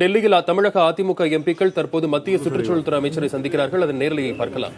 டெல்லியில் தமிழக அதிமுக எம்பிக்கள் தற்போது மத்திய சுற்றுச்சூழல் துறை அமைச்சரை சந்திக்கிறார்கள். அதன் நேரலையை பார்க்கலாம்.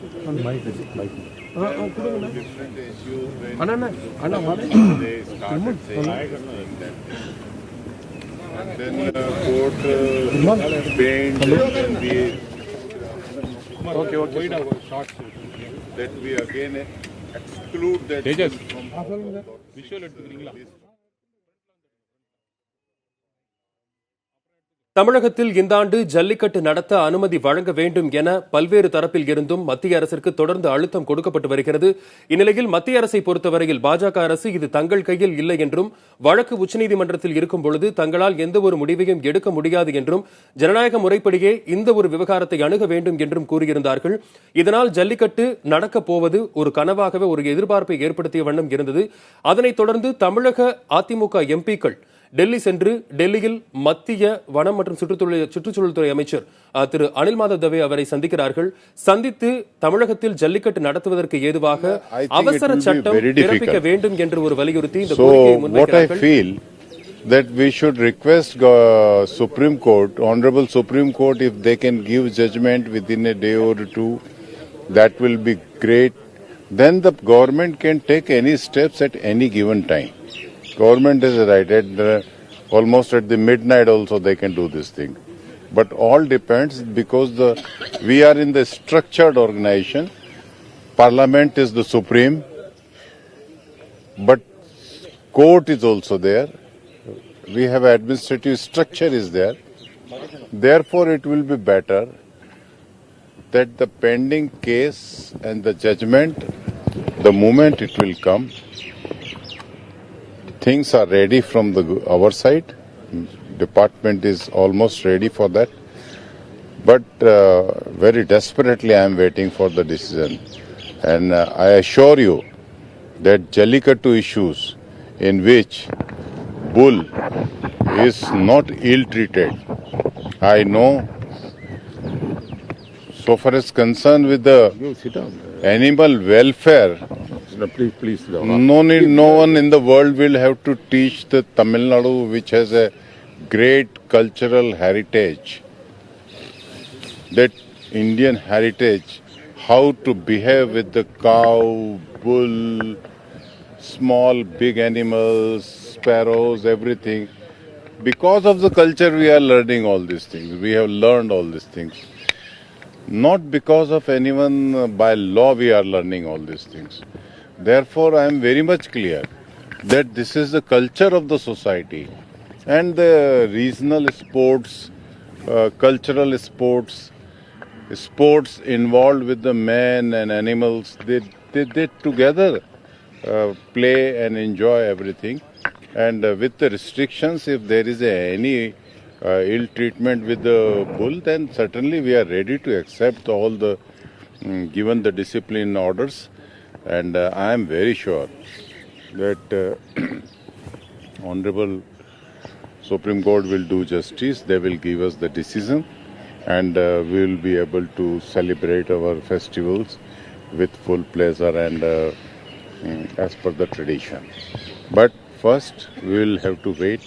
தமிழகத்தில் இந்த ஆண்டு ஜல்லிக்கட்டு நடத்த அனுமதி வழங்க வேண்டும் என பல்வேறு தரப்பில் இருந்தும் மத்திய அரசிற்கு தொடர்ந்து அழுத்தம் கொடுக்கப்பட்டு வருகிறது. இந்நிலையில் மத்திய அரசை பொறுத்தவரையில் பாஜக அரசு இது தங்கள் கையில் இல்லை என்றும் வழக்கு உச்சநீதிமன்றத்தில் இருக்கும் பொழுது தங்களால் எந்த ஒரு முடிவையும் எடுக்க முடியாது என்றும் ஜனநாயக முறைப்படியே இந்த ஒரு விவகாரத்தை அணுக வேண்டும் என்றும் கூறியிருந்தார்கள். இதனால் ஜல்லிக்கட்டு நடக்கப் போவது ஒரு கனவாகவே ஒரு எதிர்பார்ப்பை ஏற்படுத்திய வண்ணம் இருந்தது. அதனைத் தொடர்ந்து தமிழக அதிமுக எம்பிக்கள் டெல்லி சென்று டெல்லியில் மத்திய வனம் மற்றும் சுற்றுச்சூழல் துறை அமைச்சர் திரு அனில் மாதவ் தவே அவரை சந்திக்கிறார்கள். சந்தித்து தமிழகத்தில் ஜல்லிக்கட்டு நடத்துவதற்கு ஏதுவாக அவசர சட்டம் பிறப்பிக்க வேண்டும் என்று ஒரு வலியுறுத்தி இந்த கோரிக்கையை முன்வைக்கிறார்கள். That we should request Supreme Court, Honorable Supreme Court, if they can give judgment within a day or two, that will be great. Then the government can take any steps at any given time. Government is right almost at the midnight also they can do this thing. But all depends because we are in the structured organization. Parliament is the supreme, but court is also there. We have administrative structure is there. Therefore, it will be better that the pending case and the judgment, the moment it will come, things are ready from our side. Department is almost ready for that. But very desperately I am waiting for the decision. And I assure you that Jallikattu issues in which bull is not ill-treated. I know so far as concerned with the animal welfare, please. No one in the world will have to teach the Tamil Nadu, which has a great cultural heritage, that Indian heritage, how to behave with the cow, bull, small, big animals, sparrows, everything. Because of the culture, we are learning all these things. We have learned all these things. Not because of anyone, by law we are learning all these things. Therefore, I am very much clear that this is the culture of the society, and the regional sports, cultural sports involved with the man and animals, they together play and enjoy everything. And with the restrictions, if there is any ill treatment with the bull, then certainly we are ready to accept all the given the discipline orders. And I am very sure that Honorable Supreme Court will do justice. They will give us the decision, and we will be able to celebrate our festivals with full pleasure and as per the tradition. But first, we will have to wait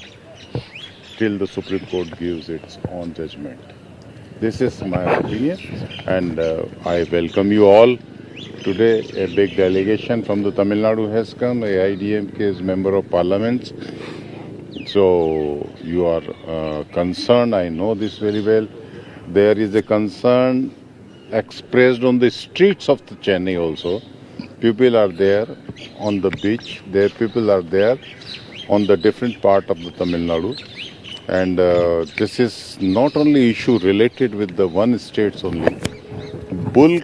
till the Supreme Court gives its own judgment. This is my opinion, and I welcome you all. Today, a big delegation from the Tamil Nadu has come. AIDMK is member of parliament. So, you are concerned. I know this very well. There is a concern expressed on the streets of the Chennai also. People are there on the beach. There people are there on the different part of the Tamil Nadu. And this is not only issue related with the one states only. Bull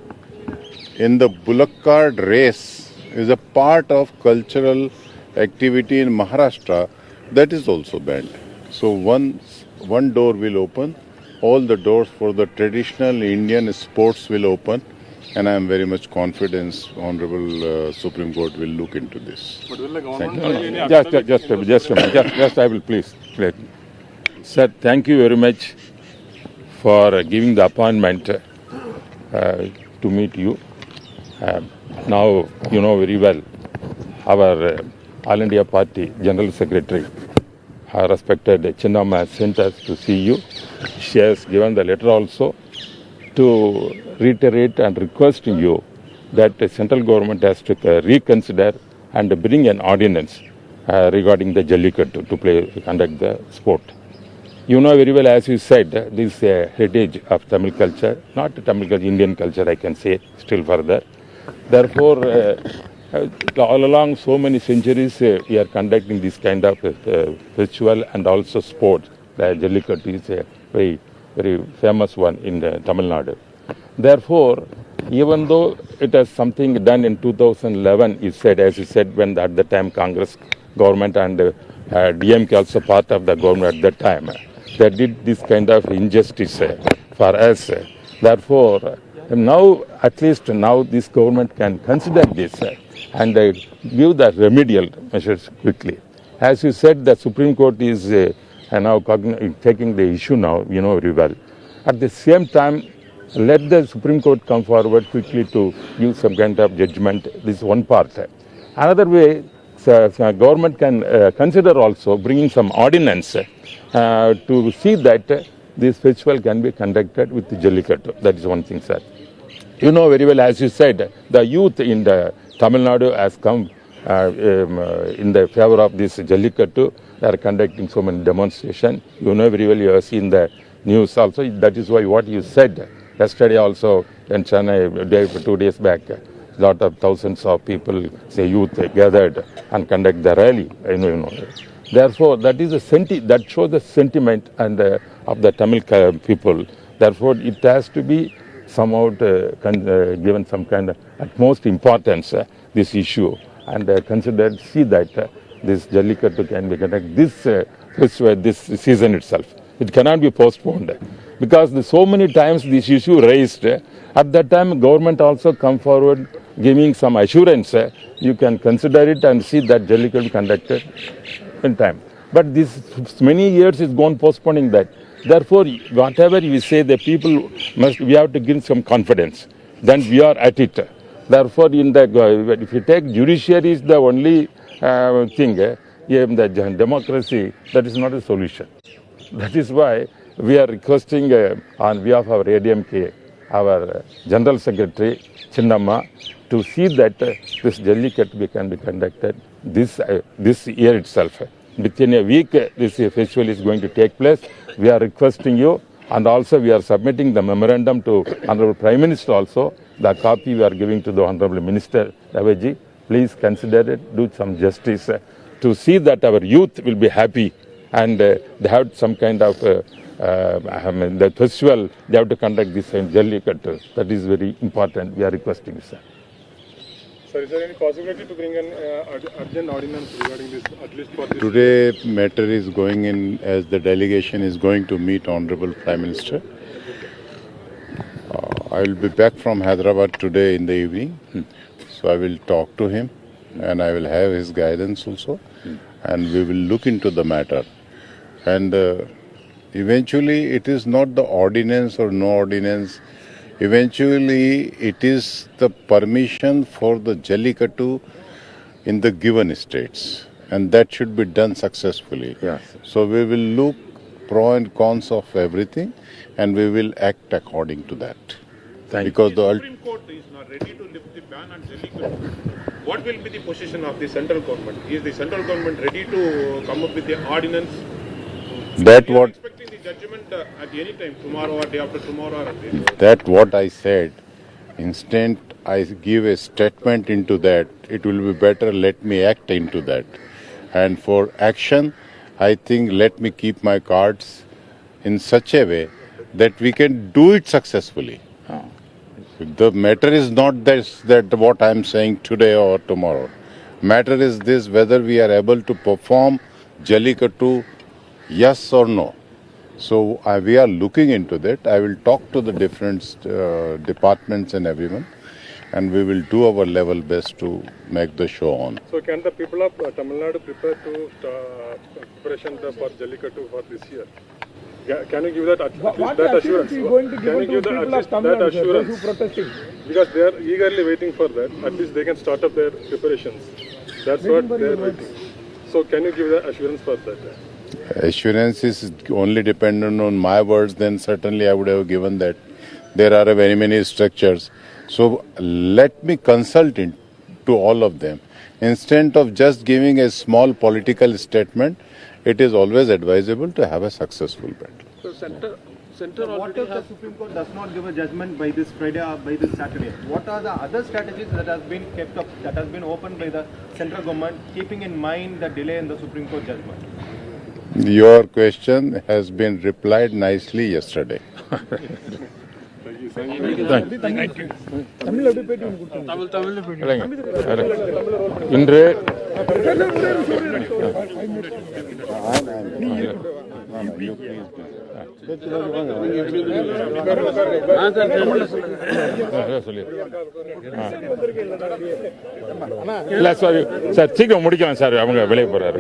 in the bullock cart race is a part of cultural activity in Maharashtra that is also banned. So one door will open, all the doors for the traditional Indian sports will open, and I am very much confident Honorable Supreme Court will look into this. Just I will please. Sir, thank you very much for giving the appointment to meet you. Now, you know very well, our All India Party General Secretary, respected Chinnamma has sent us to see you. She has given the letter also to reiterate and requesting you that the central government has to reconsider and bring an ordinance regarding the Jallikattu to conduct the sport. You know very well, as you said, this heritage of Tamil culture, not Tamil culture, Indian culture, I can say still further. Therefore, all along so many centuries, we are conducting this kind of festival and also sport. The Jallikattu is a very, very famous one in Tamil Nadu. Therefore, even though it has something done in 2011, you said, as you said, when at the time Congress government and DMK also part of the government at that time, they did this kind of injustice for us. Therefore, now, at least now this government can consider this and give the remedial measures quickly. As you said, the Supreme Court is now taking the issue now, you know very well. At the same time, let the Supreme Court come forward quickly to give some kind of judgment. This is one part. Another way, government can consider also bringing some ordinance to see that this festival can be conducted with Jallikattu. That is one thing, sir. You know very well, as you said, the youth in the Tamil Nadu has come in the favor of this Jallikattu. They are conducting so many demonstrations. You know very well, you have seen the news also. That is why what you said yesterday also in Chennai, 2 days back, lot of thousands of people, say youth, gathered and conduct the rally. You know. Therefore, that is that shows the sentiment and of the Tamil people. Therefore, it has to be somehow given some kind of utmost importance this issue and considered see that this Jallikattu can be conducted this season itself. It cannot be postponed because so many times this issue raised. At that time, government also come forward giving some assurance. You can consider it and see that Jallikattu conducted in time. But this many years is gone postponing that. Therefore, whatever we say, the people we have to give some confidence. Then we are at it. Therefore, if you take judiciary is the only thing in the democracy, that is not a solution. That is why we are requesting on behalf of our ADMK, our General Secretary Chinnamma, to see that this Jallikattu can be conducted this year itself. Within a week, this festival is going to take place. We are requesting you, and also we are submitting the memorandum to Honorable Prime Minister also. The copy we are giving to the Honorable Minister Raveji. Please consider it, do some justice to see that our youth will be happy and they have some kind of the festival. They have to conduct this in Jallikattu. That is very important. We are requesting, sir. Sir, is there any possibility to bring an urgent ordinance regarding this, at least for this? Today, matter is going in as the delegation is going to meet Honorable Prime Minister. I will be back from Hyderabad today in the evening, so I will talk to him and I will have his guidance also, and we will look into the matter. And eventually, it is not the ordinance or no ordinance. Eventually, it is the permission for the Jallikattu in the given states, and that should be done successfully. Yes. So we will look pro and cons of everything, and we will act according to that. Because the Supreme Court is not ready to lift the ban on Jallikattu. What will be the position of the central government? Is the central government ready to come up with the ordinance? That we are what expecting the judgment at any time, tomorrow or day after tomorrow or day. that what I said. Instant I give a statement into that. It will be better. Let me act into that. And for action, I think let me keep my cards in such a way that we can do it successfully. The matter is not that what I am saying today or tomorrow. Matter is this, whether we are able to perform Jallikattu, yes or no. So we are looking into that. I will talk to the different departments and everyone, and we will do our level best to make the show on. So can the people of Tamil Nadu prepare to preparation for Jallikattu for this year? Can you give that at least that assurance? Can you give that assurance? Who protesting? Because they are eagerly waiting for that. At least they can start up their preparations. That's what they are waiting. So can you give that assurance for that? assurance is only dependent on my words, then certainly I would have given that. There are very many structures. So let me consult to all of them. Instead of just giving a small political statement, it is always advisable to have a successful battle. So what if the Supreme Court does not give a judgment by this Friday or by this Saturday? What are the other strategies that has been kept up, that has been opened by the central government, keeping in mind the delay in the Supreme Court judgment? Your question has been replied nicely yesterday. இன்று இல்ல sir சீக்கிரம் முடிக்கலாம் sir, அவங்க வெளியே போறாரு.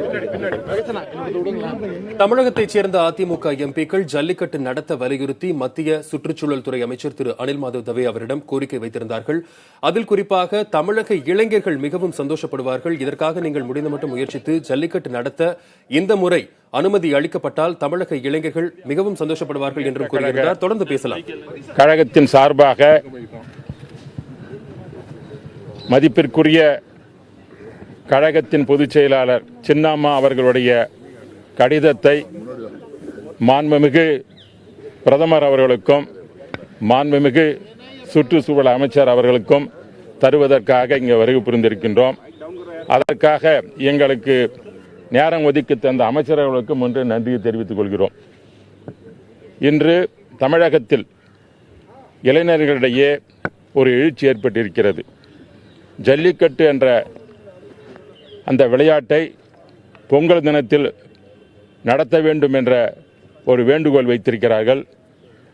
தமிழகத்தைச் சேர்ந்த அதிமுக எம்பிக்கள் ஜல்லிக்கட்டு நடத்த வலியுறுத்தி மத்திய சுற்றுச்சூழல் துறை அமைச்சர் திரு அனில் மாதவ் தவே அவரிடம் கோரிக்கை வைத்திருந்தார்கள். அதில் குறிப்பாக தமிழக இளைஞர்கள் மிகவும் சந்தோஷப்படுவார்கள். இதற்காக நீங்கள் முடிந்த மட்டும் முயற்சித்து ஜல்லிக்கட்டு நடத்த இந்த முறை அனுமதி அளிக்கப்பட்டால் தமிழக இளைஞர்கள் மிகவும் சந்தோஷப்படுவார்கள் என்றும் கூறியிருந்தார். தொடர்ந்து பேசலாம். கழகத்தின் சார்பாக மதிப்பிற்குரிய கழகத்தின் பொதுச் செயலாளர் சின்னம்மா அவர்களுடைய கடிதத்தை மாண்புமிகு பிரதமர் அவர்களுக்கும் மாண்புமிகு சுற்றுச்சூழல் அமைச்சர் அவர்களுக்கும் தருவதற்காக இங்கே வருகை புரிந்திருக்கின்றோம். அதற்காக எங்களுக்கு நேரம் ஒதுக்கி தந்த அமைச்சர்களுக்கும் ஒன்று நன்றியை தெரிவித்துக் கொள்கிறோம். இன்று தமிழகத்தில் இளைஞர்களிடையே ஒரு எழுச்சி ஏற்பட்டிருக்கிறது. ஜல்லிக்கட்டு என்ற அந்த விளையாட்டை பொங்கல் தினத்தில் நடத்த வேண்டும் என்ற ஒரு வேண்டுகோள் வைத்திருக்கிறார்கள்.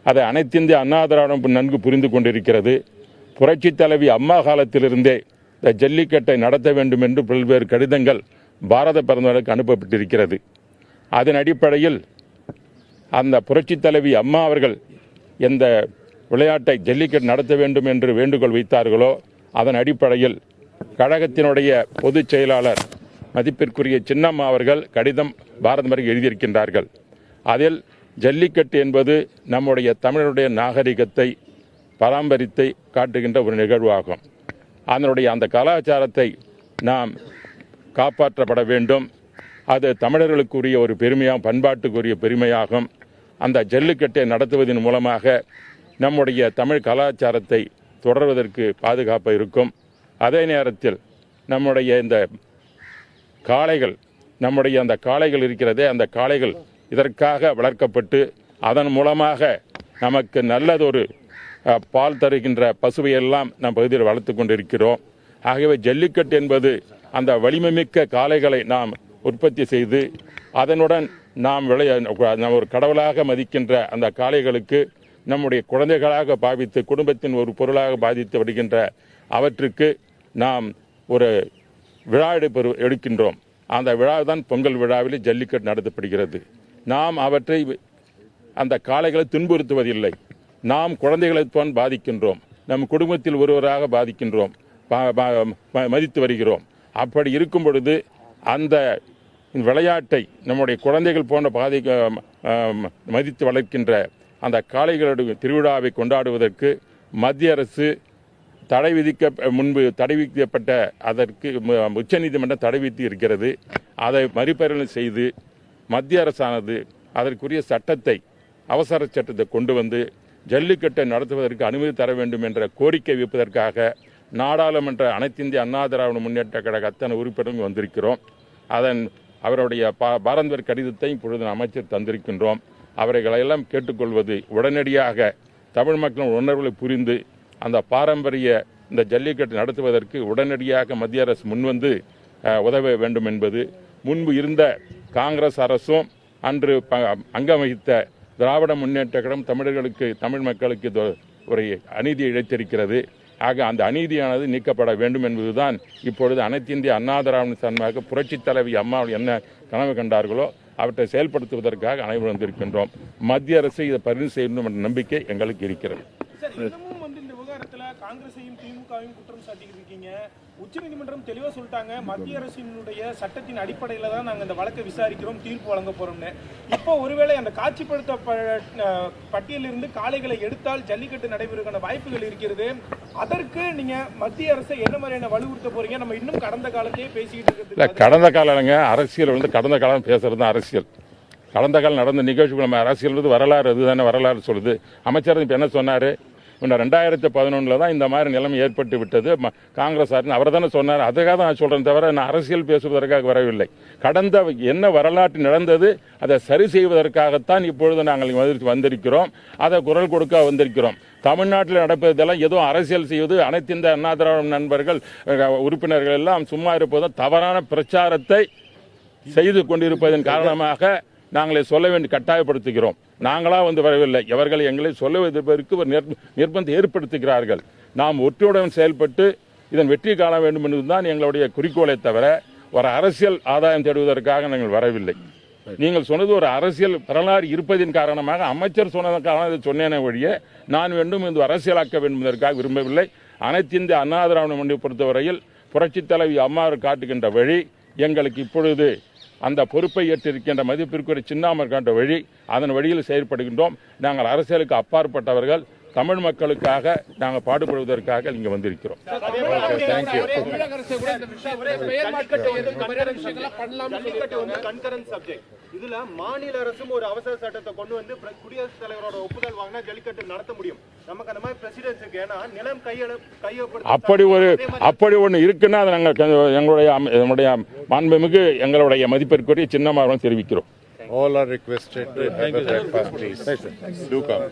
அதை அனைத்திந்திய அண்ணா திராவிடம் நன்கு புரிந்து கொண்டிருக்கிறது. புரட்சித் தலைவி அம்மா காலத்திலிருந்தே இந்த ஜல்லிக்கட்டை நடத்த வேண்டும் என்று பல்வேறு கடிதங்கள் பாரத பிரதமருக்கு அனுப்பப்பட்டிருக்கிறது. அதன் அடிப்படையில் அந்த புரட்சித் தலைவி அம்மா அவர்கள் எந்த விளையாட்டை ஜல்லிக்கட்டு நடத்த வேண்டும் என்று வேண்டுகோள் வைத்தார்களோ அதன் அடிப்படையில் கழகத்தினுடைய பொதுச் செயலாளர் மதிப்பிற்குரிய சின்னம்மா அவர்கள் கடிதம் பாரத பிரதமருக்கு எழுதியிருக்கின்றார்கள். அதில் ஜல்லிக்கட்டு என்பது நம்முடைய தமிழருடைய நாகரிகத்தை பராமரித்தை காட்டுகின்ற ஒரு நிகழ்வாகும். அதனுடைய அந்த கலாச்சாரத்தை நாம் காப்பாற்றப்பட வேண்டும். அது தமிழர்களுக்குரிய ஒரு பெருமையாகும், பண்பாட்டுக்குரிய பெருமையாகும். அந்த ஜல்லிக்கட்டை நடத்துவதன் மூலமாக நம்முடைய தமிழ் கலாச்சாரத்தை தொடர்வதற்கு பாதுகாப்பு இருக்கும். அதே நேரத்தில் நம்முடைய இந்த காளைகள், நம்முடைய அந்த காளைகள் இருக்கிறதே, அந்த காளைகள் இதற்காக வளர்க்கப்பட்டு அதன் மூலமாக நமக்கு நல்லதொரு பால் தருகின்ற பசுவையெல்லாம் நம் பகுதியில் வளர்த்து கொண்டிருக்கிறோம். ஆகவே ஜல்லிக்கட்டு என்பது அந்த வலிமைமிக்க காளைகளை நாம் உற்பத்தி செய்து அதனுடன் நாம் ஒரு கடவுளாக மதிக்கின்ற அந்த காளைகளுக்கு நம்முடைய குழந்தைகளாக பாவித்து குடும்பத்தின் ஒரு பொருளாக பாதித்து வருகின்ற அவற்றுக்கு நாம் ஒரு விழா எடுக்கின்றோம். அந்த விழா தான் பொங்கல் விழாவில் ஜல்லிக்கட்டு நடத்தப்படுகிறது. நாம் அவற்றை அந்த காளைகளை துன்புறுத்துவதில்லை. நாம் குழந்தைகளை தான் பாதிக்கின்றோம், நம் குடும்பத்தில் ஒருவராக பாதிக்கின்றோம், மதித்து வருகிறோம். அப்படி இருக்கும் பொழுது அந்த விளையாட்டை நம்முடைய குழந்தைகள் போன்ற மதித்து வளர்க்கின்ற அந்த காளைகளுடைய திருவிழாவை கொண்டாடுவதற்கு மத்திய அரசு தடை விதிக்கப்பட்ட அதற்கு உச்சநீதிமன்றம் தடை விதித்து இருக்கிறது. அதை மறுபரிசீலனை செய்து மத்திய அரசானது அதற்குரிய சட்டத்தை, அவசர சட்டத்தை கொண்டு வந்து ஜல்லிக்கட்டை நடத்துவதற்கு அனுமதி தர வேண்டும் என்ற கோரிக்கை வைப்பதற்காக நாடாளுமன்ற அனைத்திந்திய அண்ணா திராவிட முன்னேற்ற கழக அத்தனை உறுப்பினர்கள் வந்திருக்கிறோம். அவருடைய பாரத கடிதத்தை இப்பொழுது அமைச்சர் தந்திருக்கின்றோம். அவர்களெல்லாம் கேட்டுக்கொள்வது, உடனடியாக தமிழ் மக்களின் உணர்வுகளை புரிந்து அந்த பாரம்பரிய இந்த ஜல்லிக்கட்டு நடத்துவதற்கு உடனடியாக மத்திய அரசு முன்வந்து உதவ வேண்டும் என்பது. முன்பு இருந்த காங்கிரஸ் அரசும் அன்று அங்கம் வகித்த திராவிட முன்னேற்ற கழகம் தமிழர்களுக்கு, தமிழ் மக்களுக்கு ஒரு அநீதியை இழைத்திருக்கிறது. ஆக அந்த அநீதியானது நீக்கப்பட வேண்டும் என்பதுதான் இப்பொழுது அனைத்திந்திய அண்ணா திராவிட சார்பாக புரட்சித் தலைவி அம்மா என்ன கனவு கண்டார்களோ அவற்றை செயல்படுத்துவதற்காக அனைவரும் வந்திருக்கின்றோம். மத்திய அரசு இதை பரிந்து செய்யணும் என்ற நம்பிக்கை எங்களுக்கு இருக்கிறது. காங்கிரஸையும் திமுகவையும் குற்றம் சாட்டியிருக்கீங்க. உச்சநீதிமன்றம் தெளிவா சொல்லிட்டாங்க, மத்திய அரசினுடைய சட்டத்தின் அடிப்படையில தான் நாங்க இந்த வழக்கை விசாரிக்கிறோம், தீர்ப்பு வழங்க போறோம்னு. இப்போ ஒருவேளை அந்த காட்சிப்படுத்த பட்டியலிருந்து காளைகளை எடுத்தால் ஜல்லிக்கட்டு நடைபெறுவதற்கான வாய்ப்புகள் இருக்கிறது. அதற்கு நீங்க மத்திய அரசை என்ன மாதிரியான வலியுறுத்த போறீங்க? நம்ம இன்னும் கடந்த காலத்தையே பேசிக்கிட்டு இருக்கிறது. கடந்த காலங்க அரசியல் கடந்த காலம் பேசுறது தான் அரசியல். கடந்த காலம் நடந்த நிகழ்ச்சிகள் நம்ம அரசியல் வரலாறு, அதுதானே வரலாறு சொல்லுது. அமைச்சர் இப்போ என்ன சொன்னார், 2011 தான் இந்த மாதிரி நிலைமை ஏற்பட்டு விட்டது காங்கிரஸ் அவர் தானே சொன்னார். அதுக்காக தான் நான் சொல்றேன், தவிர நான் அரசியல் பேசுவதற்காக வரவில்லை. கடந்த என்ன வரலாற்று நடந்தது அதை சரி செய்வதற்காகத்தான் இப்பொழுது நாங்கள் வந்திருக்கிறோம், அதை குரல் கொடுக்க வந்திருக்கிறோம். தமிழ்நாட்டில் நடப்பதெல்லாம் ஏதோ அரசியல் செய்வது, அனைத்து இந்த அண்ணா திராவிட நண்பர்கள் உறுப்பினர்கள் எல்லாம் சும்மா இருப்பதும் தவறான பிரச்சாரத்தை செய்து கொண்டிருப்பதன் காரணமாக நாங்களே சொல்ல வேண்டி கட்டாயப்படுத்துகிறோம். நாங்களா வரவில்லை, எவர்கள் எங்களை சொல்லுவதற்கு ஒரு நிர்பந்தம் ஏற்படுத்துகிறார்கள். நாம் ஒற்றுடன் செயல்பட்டு இதன் வெற்றி காண வேண்டும் என்பதுதான் எங்களுடைய குறிக்கோளை தவிர ஒரு அரசியல் ஆதாயம் தேடுவதற்காக நாங்கள் வரவில்லை. நீங்கள் சொன்னது ஒரு அரசியல் வரலாறு இருப்பதின் காரணமாக அமைச்சர் சொன்னதற்காக சொன்னேனே ஒழிய நான் வேண்டும் இந்த அரசியலாக்க வேண்டும் என்பதற்காக விரும்பவில்லை. அனைத்து இந்திய அண்ணா திராவிட மண்டை பொறுத்தவரையில் புரட்சித் தலைவி அம்மா காட்டுகின்ற வழி, எங்களுக்கு இப்பொழுது அந்த பொறுப்பை ஏற்றிருக்கின்ற மதிப்பிற்குரிய சின்னாமர் காட்ட வழி, அதன் வழியில் செயல்படுகின்றோம். நாங்கள் அரசியலுக்கு அப்பாற்பட்டவர்கள், தமிழ் மக்களுக்காக நாங்கள் பாடுபடுவதற்காக இங்கே வந்திருக்கிறோம். இதுல மாநில அரசும் ஒரு அவசர சட்டத்தை கொண்டு வந்து குடியரசுத் தலைவரோட ஒப்புதல் வாங்கினா ஜல்லிக்கட்டு நடத்த முடியும். நமக்கு அந்த மாதிரி பிரசிடென்ஸ் இருக்கு. ஏன்னா நிலம் அப்படி ஒன்று இருக்குன்னா அதை நாங்கள் எங்களுடைய மாண்புமிகு எங்களுடைய மதிப்பிற்குரிய சின்னமாக தெரிவிக்கிறோம். All are requested to have a breakfast, please. Do come.